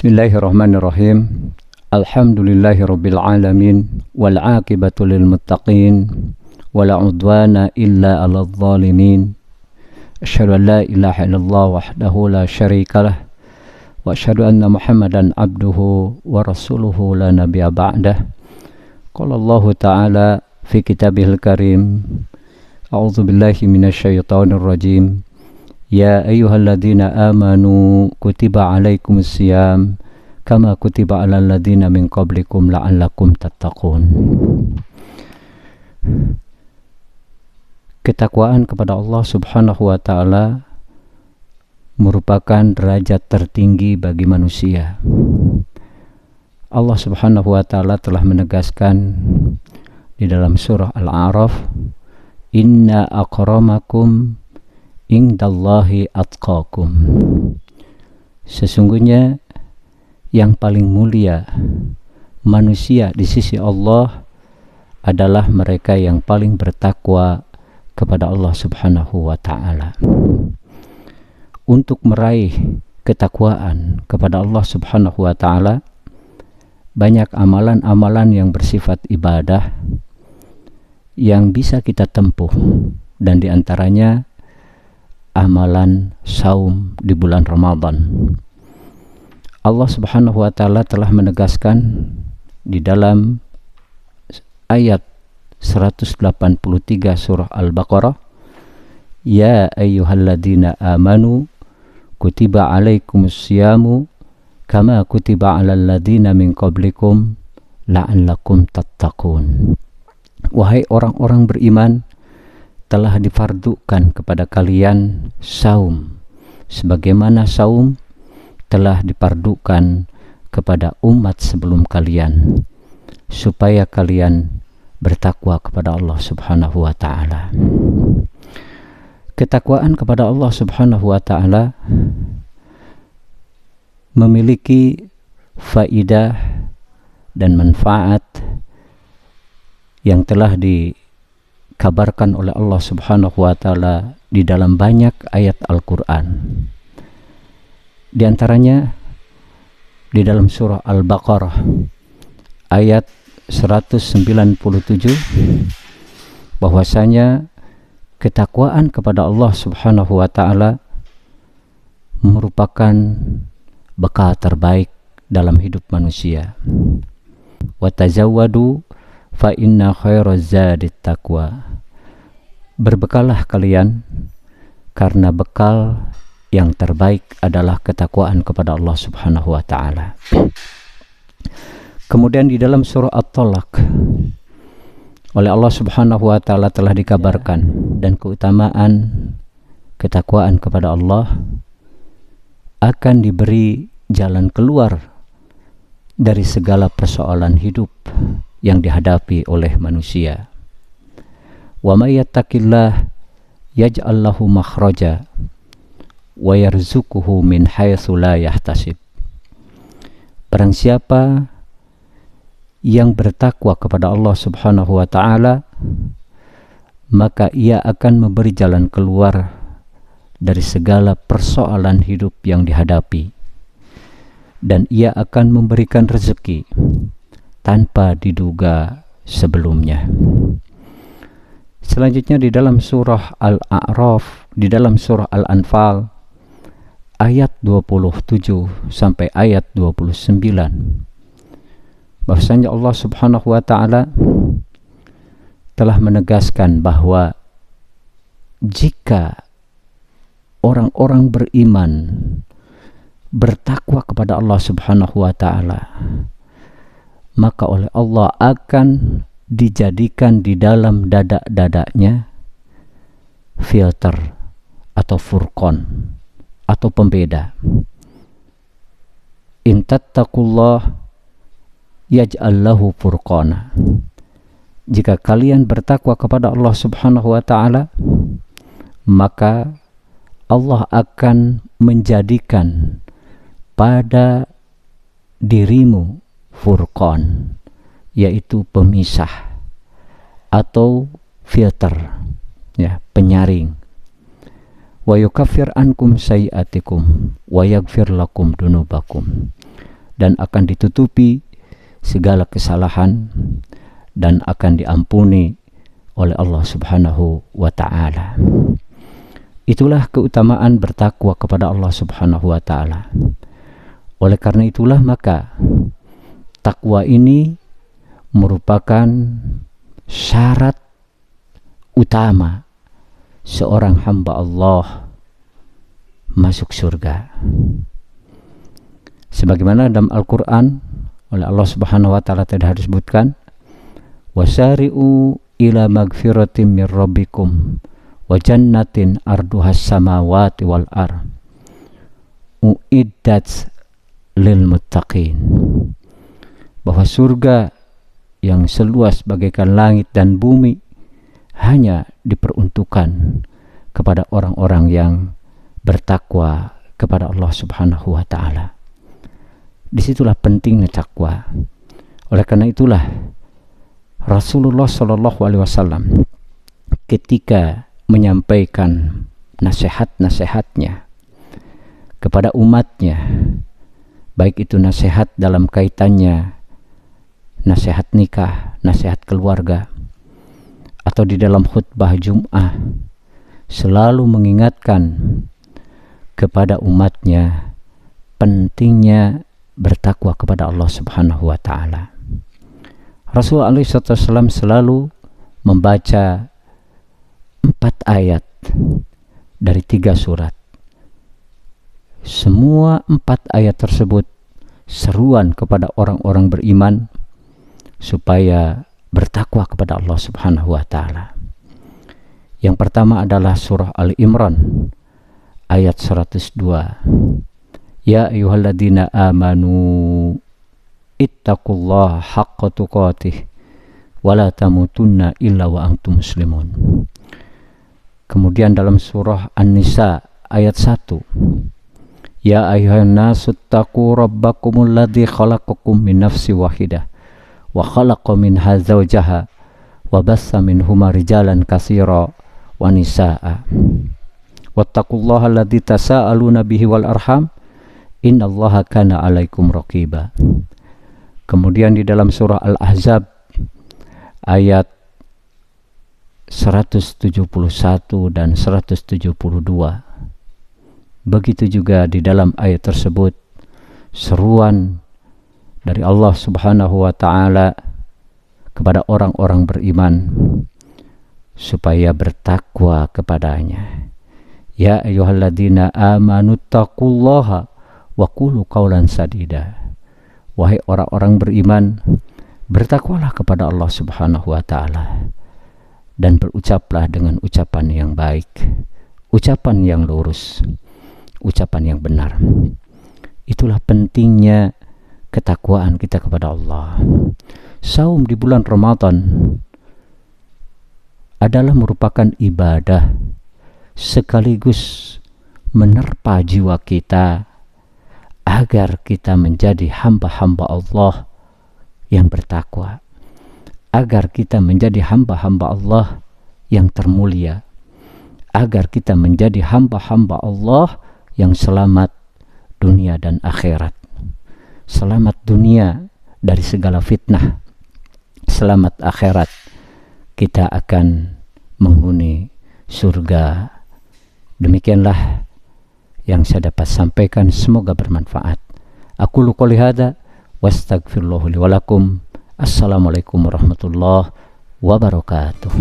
Bismillahirrahmanirrahim. Alhamdulillahirabbil alamin wal 'aqibatu lil muttaqin wala 'udwana illa 'alal zalimin. Asyhadu an la ilaha illallah wahdahu la syarikalah wa asyhadu anna Muhammadan abduhu wa rasuluhu la nabiyya ba'dah. Qala Allah ta'ala fi kitabihil karim. A'udzu billahi minasyaitonir rajim. Ya ayyuhalladzina amanu kutiba alaikumus syiyam kama kutiba alal ladzina min qablikum la'allakum tattaqun. Ketakwaan kepada Allah Subhanahu wa taala merupakan derajat tertinggi bagi manusia. Allah Subhanahu wa taala telah menegaskan di dalam surah Al-A'raf, "Inna akramakum indallahi atqakum." Sesungguhnya yang paling mulia manusia di sisi Allah adalah mereka yang paling bertakwa kepada Allah Subhanahu wa ta'ala. Untuk meraih ketakwaan kepada Allah Subhanahu wa ta'ala, banyak amalan-amalan yang bersifat ibadah yang bisa kita tempuh, dan diantaranya amalan saum di bulan Ramadan. Allah Subhanahu wa ta'ala telah menegaskan di dalam ayat 183 surah Al-Baqarah, "Ya ayyuhalladzina amanu kutiba alaikumus syiyamu kama kutiba alal ladzina min qablikum la'allakum tattaqun." Wahai orang-orang beriman, telah difardukan kepada kalian saum sebagaimana saum telah difardukan kepada umat sebelum kalian, supaya kalian bertakwa kepada Allah Subhanahu wa ta'ala. Ketakwaan kepada Allah Subhanahu wa ta'ala memiliki faidah dan manfaat yang telah dikabarkan oleh Allah Subhanahu wa ta'ala di dalam banyak ayat Al-Quran. Di antaranya di dalam surah Al-Baqarah ayat 197, bahwasanya ketakwaan kepada Allah Subhanahu wa ta'ala merupakan bekal terbaik dalam hidup manusia. Wa tazawwadu fa inna khairaz zadit taqwa. Berbekalah kalian, karena bekal yang terbaik adalah ketakwaan kepada Allah Subhanahu wa ta'ala. Kemudian di dalam surah At-Talaq oleh Allah Subhanahu wa ta'ala telah dikabarkan dan keutamaan ketakwaan kepada Allah akan diberi jalan keluar dari segala persoalan hidup yang dihadapi oleh manusia. Wa may yattaqillah yaj'al lahu makhraja wa yarzuquhu min haitsu la yahtasib. Barang siapa yang bertakwa kepada Allah Subhanahu wa ta'ala, maka ia akan memberi jalan keluar dari segala persoalan hidup yang dihadapi, dan ia akan memberikan rezeki tanpa diduga sebelumnya. Selanjutnya di dalam surah Al-A'raf, di dalam surah Al-Anfal ayat 27 sampai ayat 29, bahwasanya Allah Subhanahu wa ta'ala telah menegaskan bahwa jika orang-orang beriman bertakwa kepada Allah Subhanahu wa ta'ala, maka oleh Allah akan dijadikan di dalam dada-dadanya filter atau furqan atau pembeda. In tattaqullah yaj'al lahu furqana. Jika kalian bertakwa kepada Allah Subhanahu wa ta'ala, maka Allah akan menjadikan pada dirimu furqan, yaitu pemisah atau filter, ya, penyaring. Wa yukaffir ankum sayiatikum wa yaghfir lakum dunubakum. dan akan ditutupi segala kesalahan dan akan diampuni oleh Allah Subhanahu wa ta'ala. Itulah keutamaan bertakwa kepada Allah Subhanahu wa ta'ala. Oleh karena itulah maka takwa ini merupakan syarat utama seorang hamba Allah masuk surga. Sebagaimana dalam Al-Quran oleh Allah Subhanahu wa ta'ala telah disebutkan, wasari'u ila magfiratin min rabbikum wa jannatin arduhas samawati wal ar uiddat lil muttaqin, bahwa surga yang seluas bagaikan langit dan bumi hanya diperuntukkan kepada orang-orang yang bertakwa kepada Allah Subhanahu wa ta'ala. Disitulah pentingnya takwa. Oleh karena itulah Rasulullah Shallallahu Alaihi Wasallam ketika menyampaikan nasihat-nasihatnya kepada umatnya, baik itu nasihat dalam kaitannya nasihat nikah, nasihat keluarga, atau di dalam khutbah Jum'ah, selalu mengingatkan kepada umatnya pentingnya bertakwa kepada Allah Subhanahu wa ta'ala. Rasulullah SAW selalu membaca 4 ayat dari 3 surat. Semua 4 ayat tersebut seruan kepada orang-orang beriman supaya bertakwa kepada Allah Subhanahu wa ta'ala. Yang pertama adalah surah Al-Imran ayat 102. Ya ayyuhalladzina amanu ittaqullaha haqqa tuqatih wa la tamutunna illa wa antum muslimun. Kemudian dalam surah An-Nisa ayat 1, ya ayyuhan nasu taqu rabbakumul ladzi khalaqakum min nafsin wahidah wa khalaqa minha zawjaha wa bassa minhuma rijalan katsira wa nisaa wattaqullaha alladzi tasaaluna bihi wal arham innallaha kana 'alaikum raqiba. Kemudian di dalam surah Al-Ahzab ayat 171 dan 172, begitu juga di dalam ayat tersebut seruan dari Allah Subhanahu wa ta'ala kepada orang-orang beriman supaya bertakwa kepadanya. Ya ayyuhalladzina amanu taqullaha wa qulu qawlan sadida. Wahai orang-orang beriman, bertakwalah kepada Allah Subhanahu wa ta'ala dan berucaplah dengan ucapan yang baik, ucapan yang lurus, ucapan yang benar. Itulah pentingnya ketakwaan kita kepada Allah. Saum di bulan Ramadan adalah merupakan ibadah sekaligus menerpa jiwa kita agar kita menjadi hamba-hamba Allah yang bertakwa, agar kita menjadi hamba-hamba Allah yang termulia, agar kita menjadi hamba-hamba Allah yang selamat dunia dan akhirat. Selamat dunia dari segala fitnah, selamat akhirat kita akan menghuni surga. Demikianlah yang saya dapat sampaikan, semoga bermanfaat. Aqulu qouli hadza wastaghfirullah li wa lakum. Assalamualaikum warahmatullahi wabarakatuh.